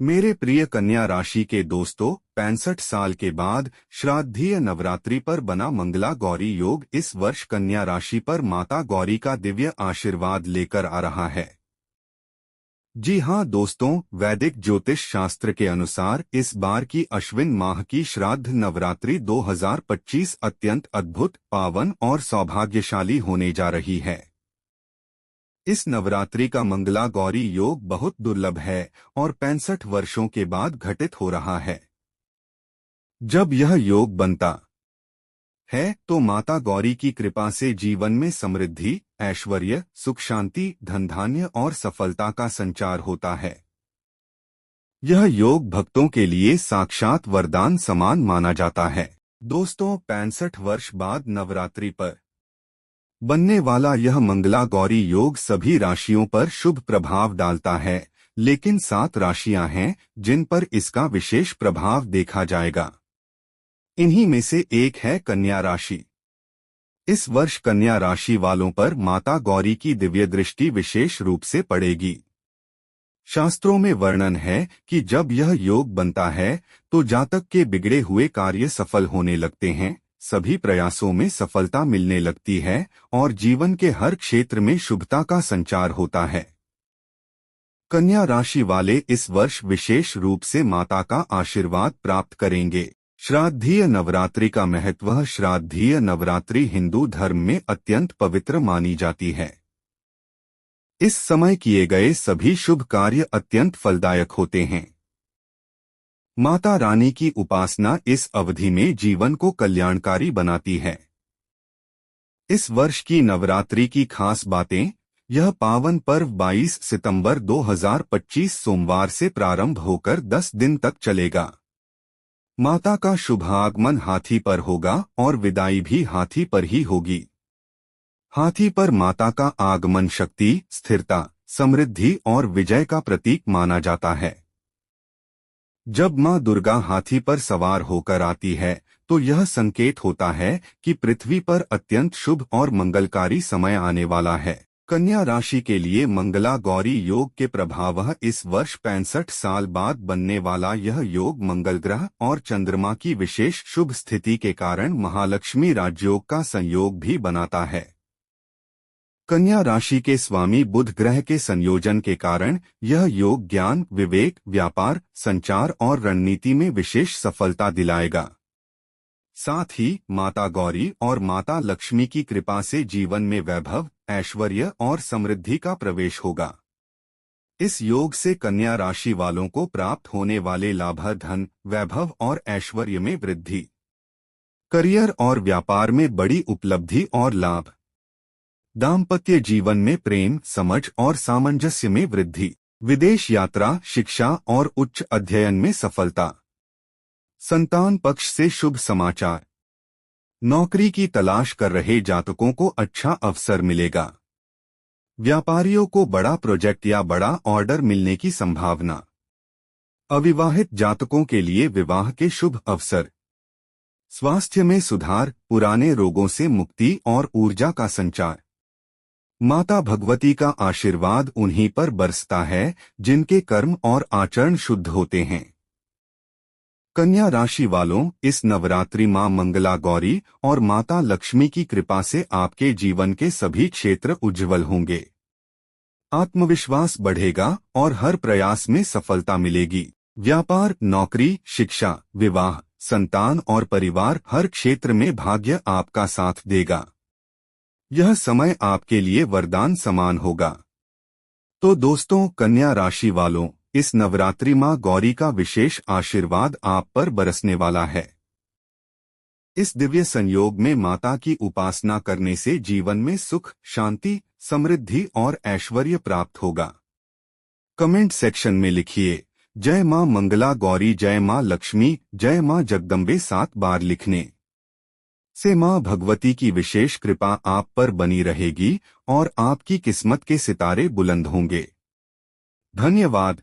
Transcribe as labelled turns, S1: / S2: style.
S1: मेरे प्रिय कन्या राशि के दोस्तों, 65 साल के बाद श्राद्धीय नवरात्रि पर बना मंगला गौरी योग इस वर्ष कन्या राशि पर माता गौरी का दिव्य आशीर्वाद लेकर आ रहा है। जी हाँ दोस्तों, वैदिक ज्योतिष शास्त्र के अनुसार इस बार की अश्विन माह की श्राद्ध नवरात्रि 2025 अत्यंत अद्भुत, पावन और सौभाग्यशाली होने जा रही है। इस नवरात्रि का मंगला गौरी योग बहुत दुर्लभ है और 65 वर्षों के बाद घटित हो रहा है। जब यह योग बनता है तो माता गौरी की कृपा से जीवन में समृद्धि, ऐश्वर्य, सुख, शांति, धन धान्य और सफलता का संचार होता है। यह योग भक्तों के लिए साक्षात वरदान समान माना जाता है। दोस्तों, 65 वर्ष बाद नवरात्रि पर बनने वाला यह मंगला गौरी योग सभी राशियों पर शुभ प्रभाव डालता है, लेकिन 7 राशियां हैं जिन पर इसका विशेष प्रभाव देखा जाएगा। इन्हीं में से एक है कन्या राशि। इस वर्ष कन्या राशि वालों पर माता गौरी की दिव्य दृष्टि विशेष रूप से पड़ेगी। शास्त्रों में वर्णन है कि जब यह योग बनता है तो जातक के बिगड़े हुए कार्य सफल होने लगते हैं, सभी प्रयासों में सफलता मिलने लगती है और जीवन के हर क्षेत्र में शुभता का संचार होता है। कन्या राशि वाले इस वर्ष विशेष रूप से माता का आशीर्वाद प्राप्त करेंगे। श्राद्धीय नवरात्रि का महत्व। श्राद्धीय नवरात्रि हिंदू धर्म में अत्यंत पवित्र मानी जाती है। इस समय किए गए सभी शुभ कार्य अत्यंत फलदायक होते हैं। माता रानी की उपासना इस अवधि में जीवन को कल्याणकारी बनाती है। इस वर्ष की नवरात्रि की खास बातें। यह पावन पर्व 22 सितंबर 2025 सोमवार से प्रारंभ होकर 10 दिन तक चलेगा। माता का शुभ आगमन हाथी पर होगा और विदाई भी हाथी पर ही होगी। हाथी पर माता का आगमन शक्ति, स्थिरता, समृद्धि और विजय का प्रतीक माना जाता है। जब मां दुर्गा हाथी पर सवार होकर आती है तो यह संकेत होता है कि पृथ्वी पर अत्यंत शुभ और मंगलकारी समय आने वाला है। कन्या राशि के लिए मंगला गौरी योग के प्रभाव। इस वर्ष 65 साल बाद बनने वाला यह योग मंगल ग्रह और चंद्रमा की विशेष शुभ स्थिति के कारण महालक्ष्मी राजयोग का संयोग भी बनाता है। कन्या राशि के स्वामी बुध ग्रह के संयोजन के कारण यह योग ज्ञान, विवेक, व्यापार, संचार और रणनीति में विशेष सफलता दिलाएगा। साथ ही माता गौरी और माता लक्ष्मी की कृपा से जीवन में वैभव, ऐश्वर्य और समृद्धि का प्रवेश होगा। इस योग से कन्या राशि वालों को प्राप्त होने वाले लाभ, धन, वैभव और ऐश्वर्य में वृद्धि, करियर और व्यापार में बड़ी उपलब्धि और लाभ, दाम्पत्य जीवन में प्रेम, समझ और सामंजस्य में वृद्धि, विदेश यात्रा, शिक्षा और उच्च अध्ययन में सफलता, संतान पक्ष से शुभ समाचार, नौकरी की तलाश कर रहे जातकों को अच्छा अवसर मिलेगा, व्यापारियों को बड़ा प्रोजेक्ट या बड़ा ऑर्डर मिलने की संभावना, अविवाहित जातकों के लिए विवाह के शुभ अवसर, स्वास्थ्य में सुधार, पुराने रोगों से मुक्ति और ऊर्जा का संचार। माता भगवती का आशीर्वाद उन्हीं पर बरसता है जिनके कर्म और आचरण शुद्ध होते हैं। कन्या राशि वालों, इस नवरात्रि मां मंगला गौरी और माता लक्ष्मी की कृपा से आपके जीवन के सभी क्षेत्र उज्जवल होंगे। आत्मविश्वास बढ़ेगा और हर प्रयास में सफलता मिलेगी। व्यापार, नौकरी, शिक्षा, विवाह, संतान और परिवार, हर क्षेत्र में भाग्य आपका साथ देगा। यह समय आपके लिए वरदान समान होगा। तो दोस्तों, कन्या राशि वालों, इस नवरात्रि मां गौरी का विशेष आशीर्वाद आप पर बरसने वाला है। इस दिव्य संयोग में माता की उपासना करने से जीवन में सुख, शांति, समृद्धि और ऐश्वर्य प्राप्त होगा। कमेंट सेक्शन में लिखिए जय मां मंगला गौरी, जय मां लक्ष्मी, जय मां जगदम्बे 7 बार लिखने से मां भगवती की विशेष कृपा आप पर बनी रहेगी और आपकी किस्मत के सितारे बुलंद होंगे। धन्यवाद।